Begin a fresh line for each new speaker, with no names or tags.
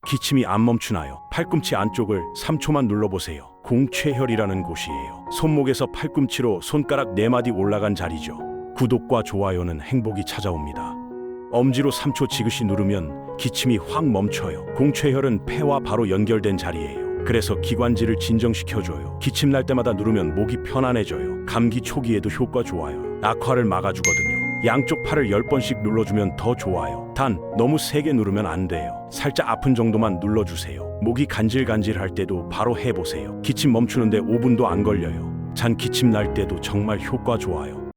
기침이 안 멈추나요? 팔꿈치 안쪽을 3초만 눌러보세요. 공최혈이라는 곳이에요. 손목에서 팔꿈치로 손가락 4마디 올라간 자리죠. 구독과 좋아요는 행복이 찾아옵니다. 엄지로 3초 지그시 누르면 기침이 확 멈춰요. 공최혈은 폐와 바로 연결된 자리예요. 그래서 기관지를 진정시켜줘요. 기침 날 때마다 누르면 목이 편안해져요. 감기 초기에도 효과 좋아요. 악화를 막아주거든요. 양쪽 팔을 10번씩 눌러주면 더 좋아요. 단 너무 세게 누르면 안 돼요. 살짝 아픈 정도만 눌러주세요. 목이 간질간질할 때도 바로 해보세요. 기침 멈추는데 5분도 안 걸려요. 잔 기침 날 때도 정말 효과 좋아요.